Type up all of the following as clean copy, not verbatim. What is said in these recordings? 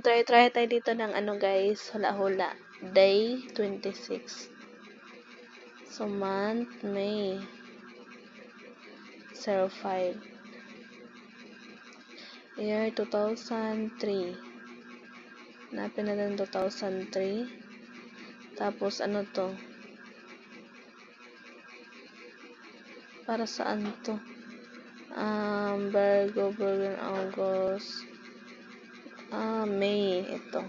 Try tayo dito ng ano guys, hula-hula. Day 26. So, month, May. 05. Year 2003. Hanapin natin 2003. Tapos, ano to? Para saan to? Virgo, August. May. Ito.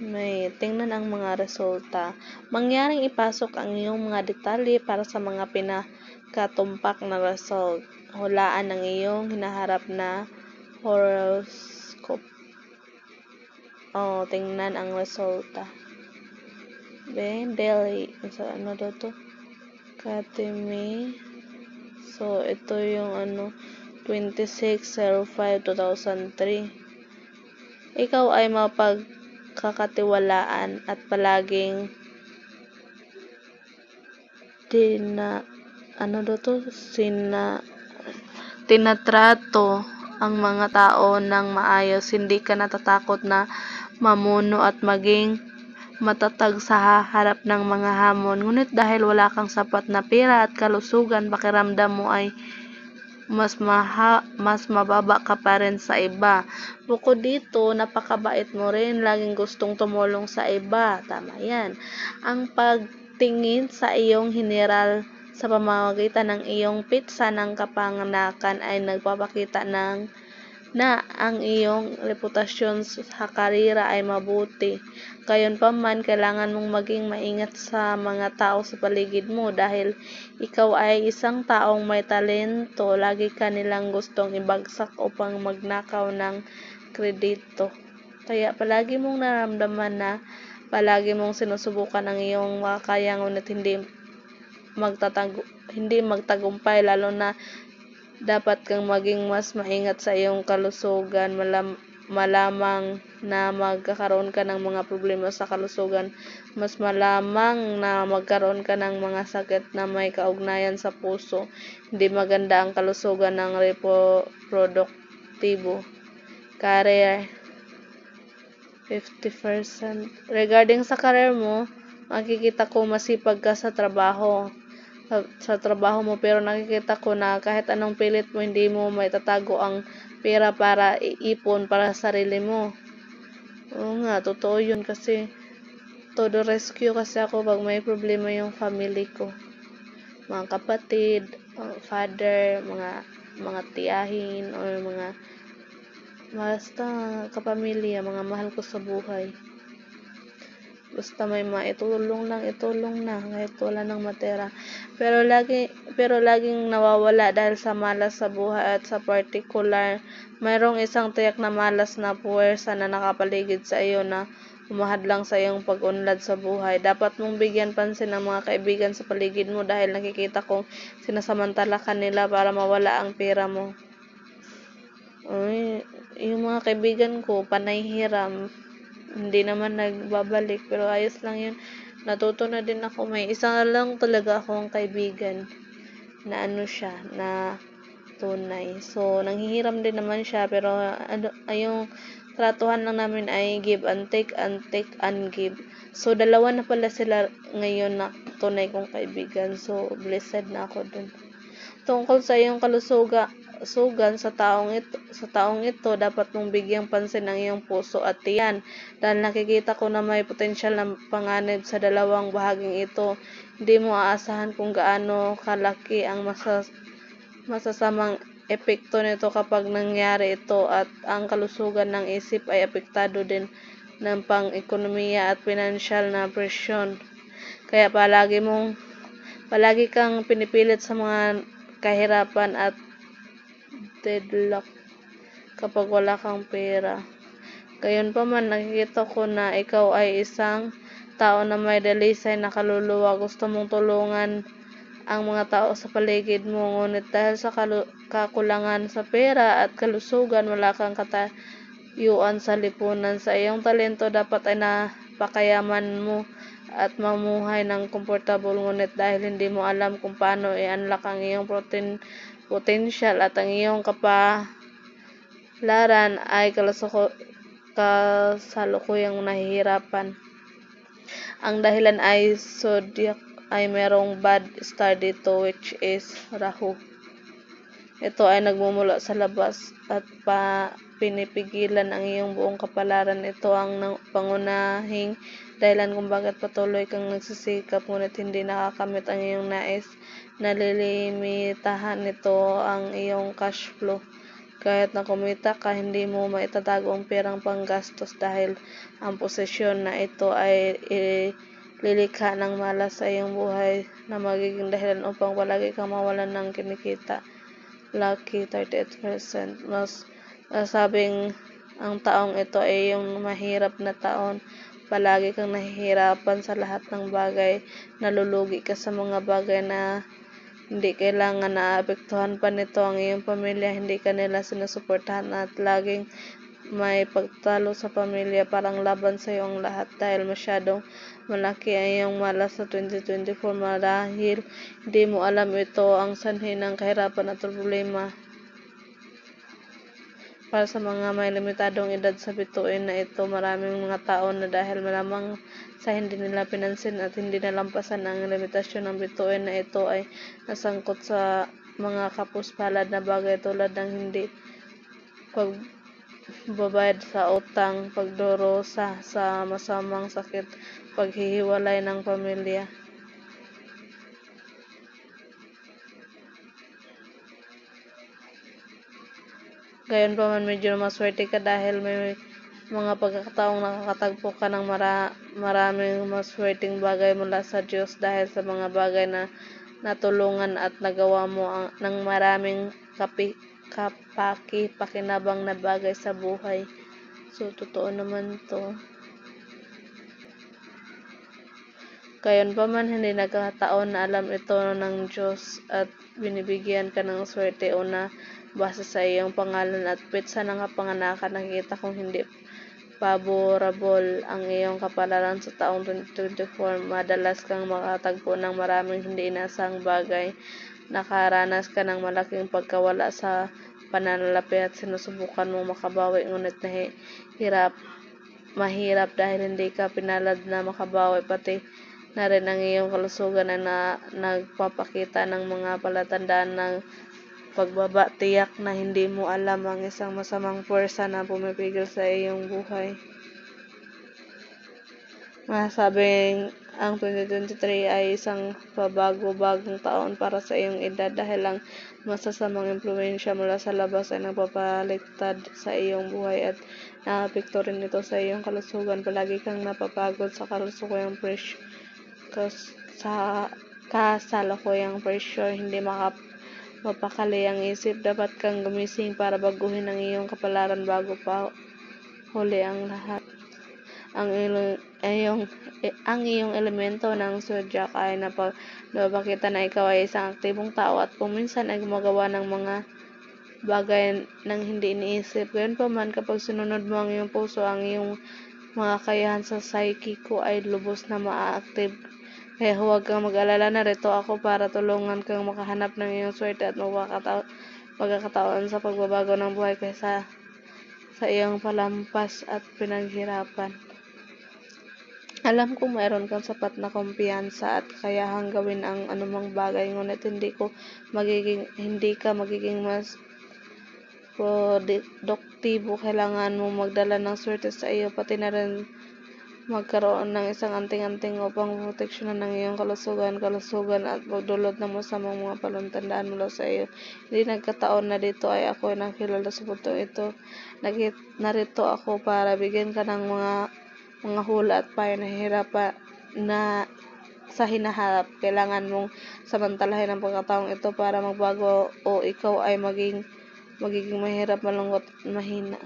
May. Tingnan ang mga resulta. Mangyaring ipasok ang iyong mga detalye para sa mga pinakatumpak na result. Hulaan ang iyong hinaharap na horoscope. Tingnan ang resulta. Daily. So, ano daw to? Academy. So, ito yung 26/05/2003. Ikaw ay mapagkakatiwalaan at palaging tinatrato ang mga tao ng maayos. Hindi ka natatakot na mamuno at maging matatag sa harap ng mga hamon. Ngunit dahil wala kang sapat na pera at kalusugan, pakiramdam mo ay mas mababa ka pa rin sa iba. Bukod dito, napakabait mo rin. Laging gustong tumulong sa iba. Tama yan. Ang pagtingin sa iyong general sa pamamagitan ng iyong pitsa ng kapanganakan ay nagpapakita na ang iyong reputasyon sa karera ay mabuti. Gayunpaman, kailangan mong maging maingat sa mga tao sa paligid mo dahil ikaw ay isang taong may talento. Lagi ka nilang gustong ibagsak upang magnakaw ng kredito. Kaya palagi mong nararamdaman na palagi mong sinusubukan ang iyong makakaya ngunit hindi magtagumpay, lalo na dapat kang maging mas maingat sa iyong kalusugan. Malamang na magkakaroon ka ng mga problema sa kalusugan. Mas malamang na magkaroon ka ng mga sakit na may kaugnayan sa puso. Hindi maganda ang kalusugan ng reproduktibo. Career 50%. Regarding sa career mo, makikita ko masipag ka sa trabaho mo, pero nakikita ko na kahit anong pilit mo, hindi mo maitatago ang pera para iipon para sa sarili mo. Oo nga, totoo yun kasi todo rescue kasi ako pag may problema yung family ko. Mga kapatid, father, mga tiyahin, or basta kapamilya, mga mahal ko sa buhay. Basta may maitulong lang, itulong na kahit wala nang matera. Pero laging nawawala dahil sa malas sa buhay at sa particular, mayroong isang tiyak na malas na puwersa na nakapaligid sa iyo na humahadlang sa iyong pag-unlad sa buhay. Dapat mong bigyan pansin ang mga kaibigan sa paligid mo dahil nakikita kong sinasamantala ka nila para mawala ang pera mo. Yung mga kaibigan ko, panay hiram, hindi naman nagbabalik, pero ayos lang yun. Natuto na din ako. May isa lang talaga akong kaibigan na siya, na tunay. So, nanghihiram din naman siya, pero yung tratuhan lang namin ay give and take and give. So, dalawa na pala sila ngayon na tunay kong kaibigan. So, blessed na ako dun. Tungkol sa iyong kalusugan sa taong ito, dapat mong bigyang pansin ang iyong puso at tiyan dahil nakikita ko na may potensyal na panganib sa dalawang bahaging ito. Hindi mo aasahan kung gaano kalaki ang masasamang epekto nito kapag nangyari ito, at ang kalusugan ng isip ay apektado din ng pang-ekonomiya at pinansyal na presyon. Kaya palagi kang pinipilit sa mga kahirapan at deadlock kapag wala kang pera. Gayunpaman, nakikita ko na ikaw ay isang tao na may dalisay na kaluluwa. Gusto mong tulungan ang mga tao sa paligid mo, ngunit dahil sa kakulangan sa pera at kalusugan, wala kang katayuan sa lipunan. Sa iyong talento, dapat ay napakayaman mo at mamuhay ng komportable, ngunit dahil hindi mo alam kung paano i-unlock ang iyong potential at ang iyong kapalaran ay kasalukuyang nahihirapan. Ang dahilan ay zodiac ay merong bad star dito which is Rahu. Ito ay nagmumula sa labas at pinipigilan ang iyong buong kapalaran. Ito ang pangunahing dahilan kung bakit patuloy kang nagsisikap ngunit hindi nakakamit ang iyong nais. Nalilimitahan nito ang iyong cash flow. Kahit na kumita ka, hindi mo maitatago ang perang panggastos dahil ang posisyon na ito ay lilikha ng malas sa iyong buhay na magiging dahilan upang palagi kang mawalan ng kinikita. Lucky 38%. Mas nasabing ang taong ito ay yung mahirap na taon. Palagi kang nahihirapan sa lahat ng bagay. Nalulugi ka sa mga bagay na hindi kailangan. Naapektuhan pa nito ang iyong pamilya. Hindi ka nila sinusuportahan at laging may pagtalo sa pamilya. Parang laban sa iyo ang lahat dahil masyadong malaki ang iyong malas sa 2024 marahil hindi mo alam ito ang sanhi ng kahirapan at problema. Para sa mga may limitadong edad sa bituin na ito, maraming mga tao na dahil malamang sa hindi nila pinansin at hindi nalampasan ang limitasyon ng bituin na ito ay nasangkot sa mga kapuspalad na bagay tulad ng hindi pagbabayad sa utang, pagdurusa sa masamang sakit, paghihiwalay ng pamilya. Gayon pa man, medyo maswerte ka dahil may mga pagkakataong nakakatagpo ka ng maraming maswerteng bagay mula sa Diyos dahil sa mga bagay na natulungan at nagawa mo ng maraming kapaki-pakinabang na bagay sa buhay. So, totoo naman to. Gayon pa man, hindi nagkataon na alam ito ng Diyos at binibigyan ka ng swerte o na base sa iyong pangalan at petsa ng kapanganakan. Nakikita kung hindi favorable ang iyong kapalaran sa taong 2024. Madalas kang makatagpo ng maraming hindi inasang bagay. Nakaranas ka ng malaking pagkawala sa pananalapi at sinusubukan mong makabawi ngunit mahirap dahil hindi ka pinalad na makabawi, pati na rin ang iyong kalusugan na nagpapakita ng mga palatandaan ng pagbaba. Tiyak na hindi mo alam ang isang masamang puwersa na pumipigil sa iyong buhay. Masasabing ang 2023 ay isang pabago-bagong taon para sa iyong edad dahil ang masasamang impluwensya mula sa labas ay nagpapaliktad sa iyong buhay at naapekto rin ito sa iyong kalusugan. Palagi kang napapagod sa kasalukuyang pressure, hindi mapakali ang isip. Dapat kang gumising para baguhin ang iyong kapalaran bago pa huli ang lahat. Ang iyong elemento ng zodiac ay napapakita na ikaw ay isang aktibong tao at kung minsan ay gumagawa ng mga bagay nang hindi iniisip. Gayon pa man, kapag sinunod mo ang iyong puso, ang iyong mga kakayahan sa psychico ay lubos na maa-active. Kaya huwag kang mag-alala, narito ako para tulungan kang makahanap ng iyong swerte at magkakataon sa pagbabago ng buhay kaysa sa iyong palampas at pinaghirapan. Alam kong mayroon kang sapat na kumpiyansa at kakayahang gawin ang anumang bagay, ngunit hindi ka magiging mas produktibo. Kailangan mo magdala ng swerte sa iyo, pati na rin magkaroon ng isang anting-anting upang proteksyonan ng iyong kalusugan at magdulot ng masamang mga palatandaan mula sa iyo. Hindi nagkataon na dito ay ako nakilala sa puntong ito. Narito ako para bigyan ka ng mga hula at payo na sa hinaharap. Kailangan mong samantalahin ang pagkataong ito para magbago o ikaw ay magiging mahirap, malungkot at mahina.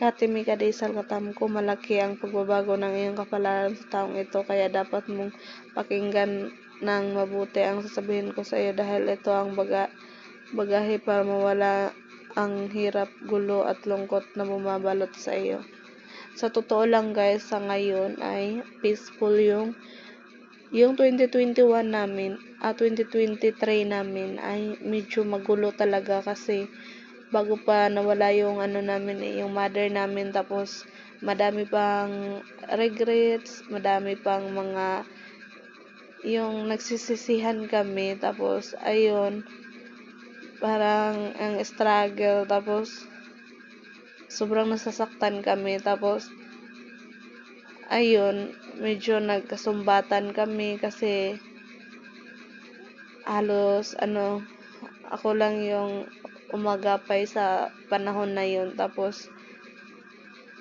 Katimi kadisal katamko, malaki ang pagbabago ng iyong kapalaran sa taong ito, kaya dapat mong pakinggan ng mabuti ang sasabihin ko sa iyo dahil ito ang bagahe para mawala ang hirap, gulo at lungkot na bumabalot sa iyo. Sa totoo lang guys, sa ngayon ay peaceful yung Yung 2021 namin, 2023 namin ay medyo magulo talaga kasi bago pa nawala yung ano namin yung mother namin, tapos madami pang regrets, madami pang mga yung nagsisisihan kami, tapos ayun, parang ang struggle, tapos sobrang nasasaktan kami, tapos ayun, medyo nagkasumbatan kami kasi halos ako lang yung umagapay sa panahon na yun, tapos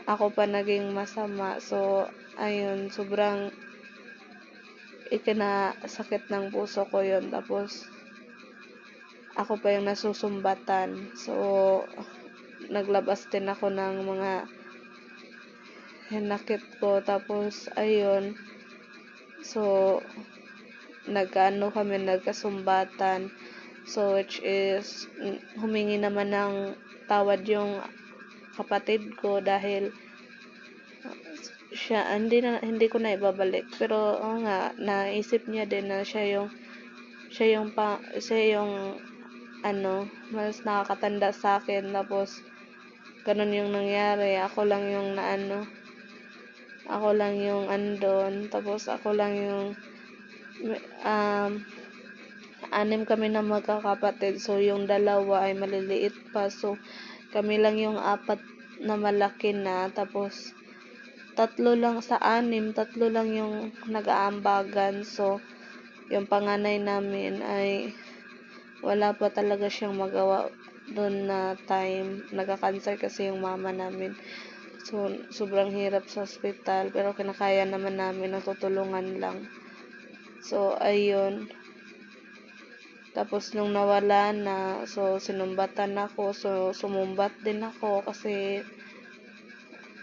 ako pa naging masama. So ayun, sobrang ikinasakit ng puso ko yun, tapos ako pa yung nasusumbatan. So naglabas din ako ng mga hinakit ko, tapos ayun, so nagkasumbatan. So which is humingi naman ng tawad yung kapatid ko dahil siya hindi ko na ibabalik, pero nga naisip niya din na siya yung mas nakakatanda sa akin, tapos ganun yung nangyari. Ako lang yung andon, tapos ako lang yung anim kami na magkakapatid, so yung dalawa ay maliliit pa, so kami lang yung apat na malaki na, tapos tatlo lang yung nag-aambagan. So yung panganay namin ay wala pa talaga siyang magawa doon na time, nagka-cancer kasi yung mama namin. So sobrang hirap sa ospital, pero kinakaya naman namin, natutulungan lang. So ayun, tapos nung nawala na, so sinumbatan ako, so sumumbat din ako kasi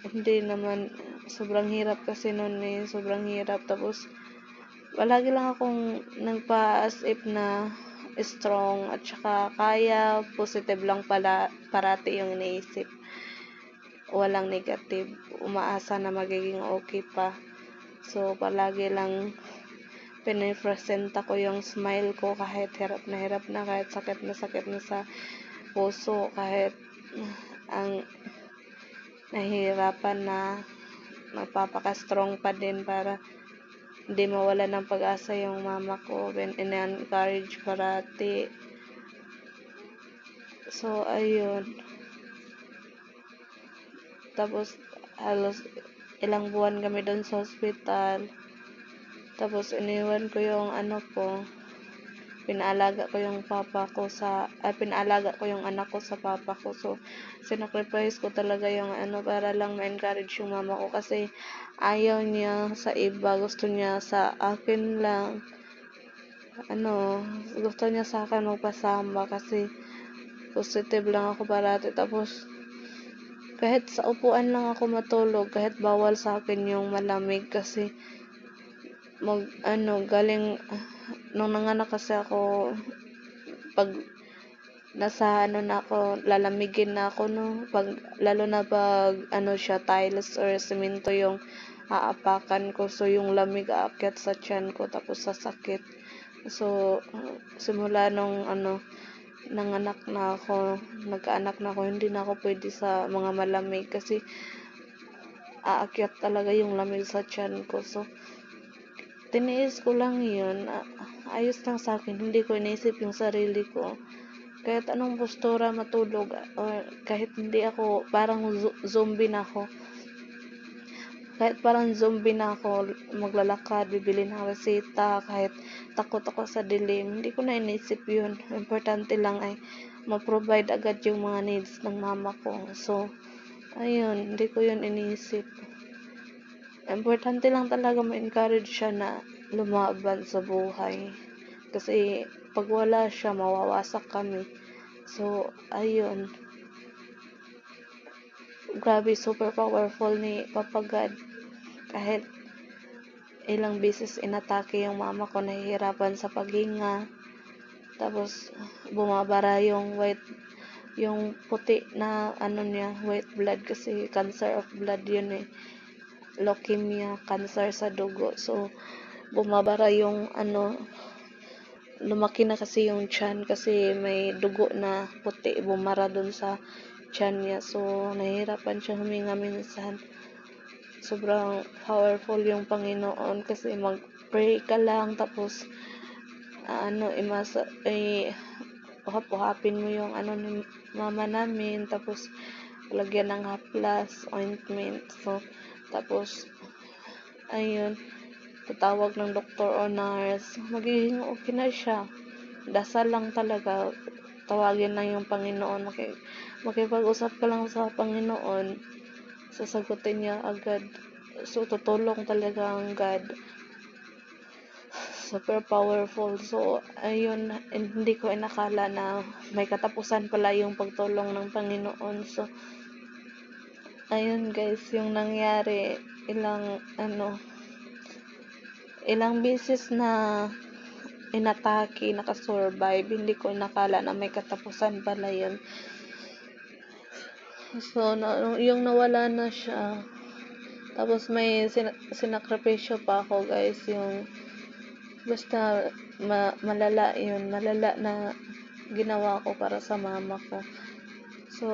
hindi naman, sobrang hirap kasi noon sobrang hirap. Tapos palagi lang akong nagpa-as if na strong, at saka kaya, positive lang pala parati yung iniisip, walang negative, umaasa na magiging okay pa. So palagi lang pinipresenta ko yung smile ko kahit hirap na, kahit sakit na sa puso, kahit ang nahihirapan na, magpapaka-strong pa din para hindi mawala ng pag-asa yung mama ko, in-encourage parati. So ayun, tapos halos ilang buwan kami doon sa hospital, tapos iniwan ko yung pinaalaga ko yung anak ko sa papa ko. So sinacrifice ko talaga yung para lang ma-encourage yung mama ko, kasi ayaw niya sa iba, gusto niya sa akin lang, gusto niya sa akin magpasama kasi positive lang ako parati. Tapos kahit sa upuan lang ako matulog, kahit bawal sa akin yung malamig, kasi galing nung nanganak kasi ako, pag nasa na ako, lalamigin na ako, lalo na pag siya tiles or semento yung aapakan ko, so yung lamig aakyat sa tiyan ko, tapos sasakit. So simula nung nagkaanak na ako, hindi na ako pwede sa mga malamig, kasi aakyat talaga yung lamig sa tiyan ko. So tiniis ko lang yun, ayos lang sa akin, hindi ko inisip yung sarili ko, kahit anong postura matulog, or kahit hindi ako, parang zombie na ako, maglalakad, bibili ng resita, kahit takot ako sa dilim, hindi ko na inisip yun. Importante lang ay ma-provide agad yung mga needs ng mama ko. So ayun, hindi ko yun inisip. Importante lang talaga ma-encourage siya na lumaban sa buhay, kasi pag wala siya, mawawasak kami. So ayun, grabe, super powerful ni Papa God. Kahit ilang beses inatake yung mama ko, nahihirapan sa paghinga, tapos bumabara yung puti na white blood, kasi cancer of blood yun, leukemia, cancer sa dugo. So bumabara yung lumaki na kasi yung tiyan kasi may dugo na puti bumara dun sa tiyan niya. So, nahihirapan siya huminga minsan. Sobrang powerful yung Panginoon kasi mag-pray ka lang tapos uhap-uhapin mo yung ni mama namin tapos lagyan ng haplas, ointment. So, tapos ayun, tatawag ng doktor o nurse, magiging okay na siya. Dasal lang talaga, tawagin lang yung Panginoon, makipag-usap ka lang sa Panginoon, sasagutin niya agad. So, tutulong talaga ang God. Super powerful. So, ayun, hindi ko inakala na may katapusan pala yung pagtulong ng Panginoon. So, ayun guys, yung nangyari, ilang beses na inatake, nakasurvive. Hindi ko inakala na may katapusan pala yun. So, yung nawala na siya. Tapos may sinakripisyo pa ako guys, yung basta malala yun, malala na ginawa ko para sa mama ko. So,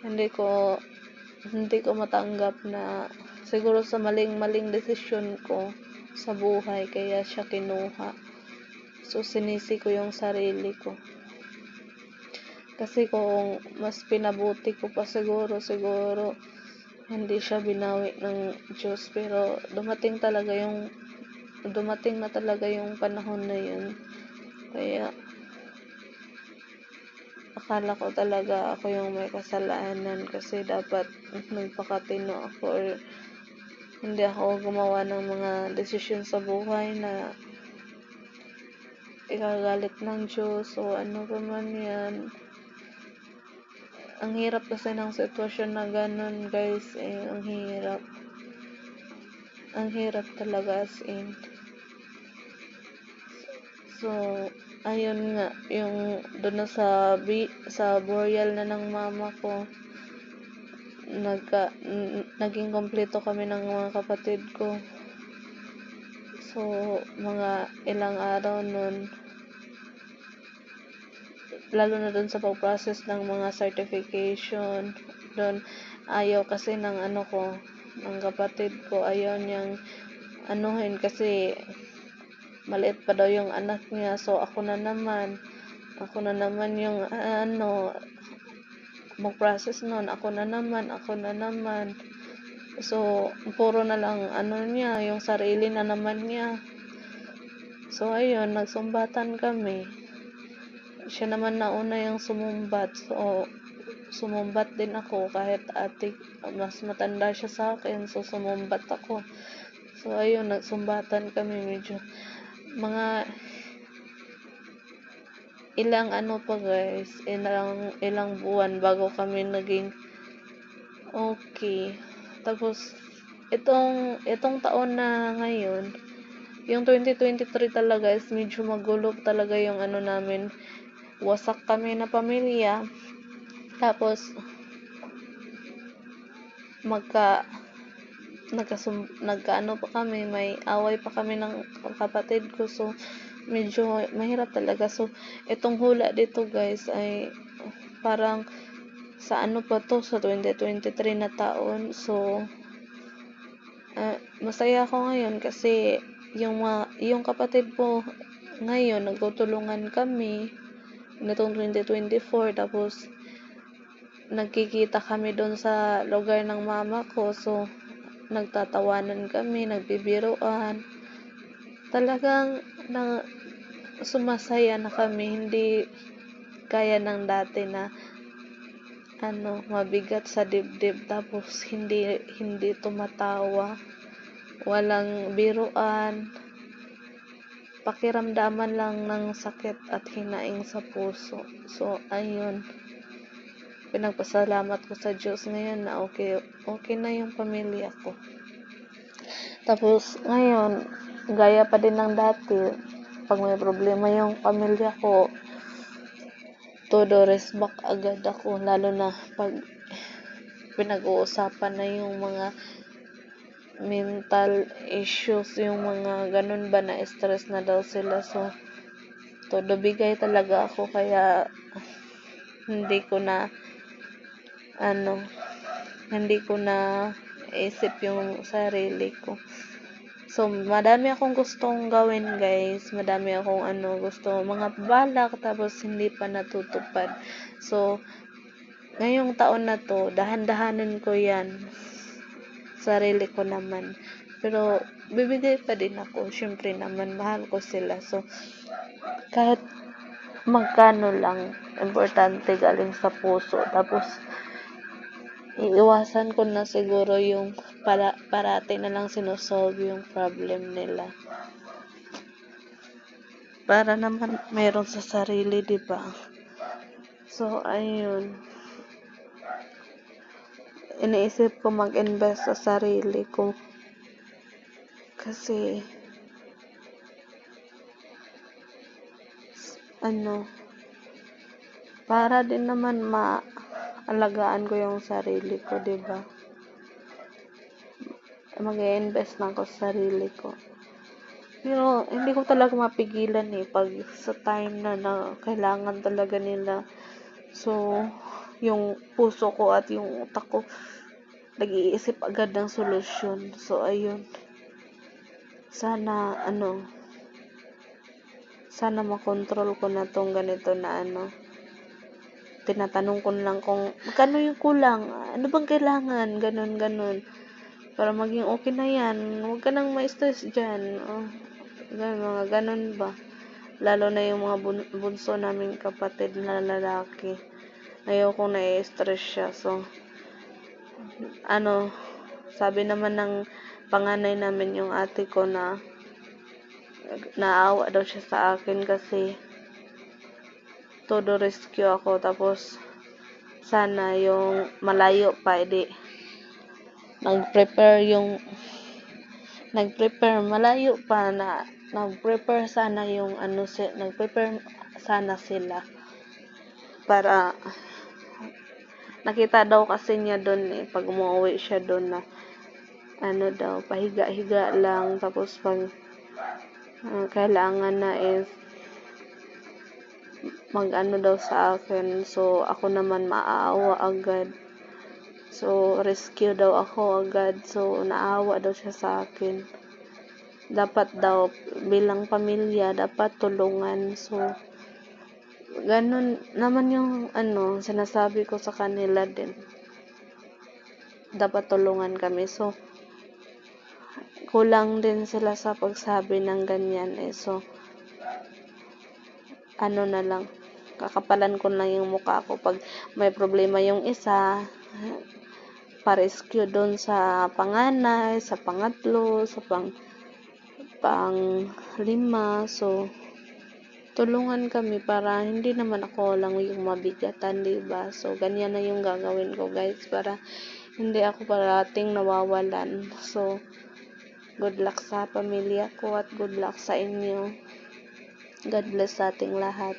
hindi ko matanggap na siguro sa maling desisyon ko sa buhay kaya siya kinuha. So, sinisi ko yung sarili ko. Kasi kung mas pinabuti ko pa siguro hindi siya binawi ng Diyos. Pero dumating na talaga yung panahon na yun. Kaya akala ko talaga ako yung may kasalanan kasi dapat nagpakatino ako or hindi ako gumawa ng mga desisyon sa buhay na ikagalit ng Diyos o ano pa man yan. Ang hirap kasi ng sitwasyon na ganun guys, ang hirap talaga as in. So, ayun nga, yung doon na sa burial na ng mama ko, naging kompleto kami ng mga kapatid ko. So, mga ilang araw nun, lalo na dun sa pag-process ng mga certification, doon ayaw kasi ng ng kapatid ko, ayaw niyang anuhin kasi maliit pa daw yung anak niya. So, ako na naman yung mag-process nun, ako na naman. So, puro na lang niya, yung sarili na naman niya. So, ayun, nagsumbatan kami. Siya naman nauna yung sumumbat. So, sumumbat din ako kahit mas matanda siya sa akin. So, sumumbat ako. So, ayun, nagsumbatan kami medyo mga ilang ilang buwan bago kami naging okay. Tapos, itong taon na ngayon, yung 2023 talaga is medyo magulo talaga yung namin. Wasak kami na pamilya. Tapos, nagkaano pa kami, may away pa kami ng kapatid ko. So, medyo mahirap talaga. So, itong hula dito guys ay parang sa sa 2023 na taon. So, masaya ako ngayon kasi yung kapatid ko ngayon nagtutulungan kami nitong 2024. Tapos nagkikita kami doon sa lugar ng mama ko. So, nagtatawanan kami, nagbibiruan. Talagang sumasaya na kami. Hindi kaya ng dati na mabigat sa dibdib tapos hindi tumatawa, walang biruan, pakiramdaman lang ng sakit at hinaing sa puso. So, ayun, pinagpasalamat ko sa Diyos ngayon na okay na yung pamilya ko. Tapos ngayon, gaya pa din ng dati, pag may problema yung pamilya ko, todo resback agad ako, lalo na pag pinag-uusapan na yung mga mental issues, yung mga ganun ba, na stress na daw sila. So todo bigay talaga ako, kaya hindi ko na ano hindi ko na isip yung sarili ko. So madami akong gustong gawin, guys, madami akong gusto, mga balak, tapos hindi pa natutupad. So ngayong taon na to, dahan-dahanin ko yan, sarili ko naman. Pero bibigay pa din ako, syempre naman mahal ko sila. So kahit magkano lang, importante galing sa puso. Tapos iiwasan ko na siguro yung parati na lang sinosolve yung problem nila, para naman meron sa sarili, di ba? So ayun, iniisip ko mag-invest sa sarili ko, kasi para din naman maalagaan ko yung sarili ko, di ba? Mag-invest na ako sa sarili ko. Pero hindi ko talaga mapigilan pag sa time na kailangan talaga nila. So yung puso ko at yung utak ko nag-iisip agad ng solusyon. So ayun, sana sana makontrol ko na tong ganito na tinatanong ko lang kung magkano yung kulang, ano bang kailangan, ganun, para maging okay na yan, huwag ka nang ma-stress dyan. Mga ganun ba, lalo na yung mga bunso naming kapatid na lalaki, ayoko na-stress siya. So sabi naman ng panganay namin, yung ate ko, na naawa daw siya sa akin kasi todo rescue ako, tapos sana yung malayo pa, nag-prepare malayo pa, nag-prepare sana yung nag-prepare sana sila, para nakita daw kasi niya doon pag umuwi siya doon, na daw pahiga-higa lang, tapos pag kailangan na mag daw sa akin, so ako naman maaawa agad. So rescue daw ako agad, so naawa daw siya sa akin. Dapat daw bilang pamilya dapat tulungan. So ganun naman yung sinasabi ko sa kanila din, dapat tulungan kami. So kulang din sila sa pagsabi ng ganyan. So na lang, kakapalan ko lang yung mukha ko pag may problema yung isa, pa-rescue doon sa panganay, sa pangatlo, sa pang-lima. So tulungan kami para hindi naman ako lang yung mabigatan, diba? So ganyan na yung gagawin ko, guys, para hindi ako parating nawawalan. So good luck sa pamilya ko at good luck sa inyo. God bless sa ating lahat.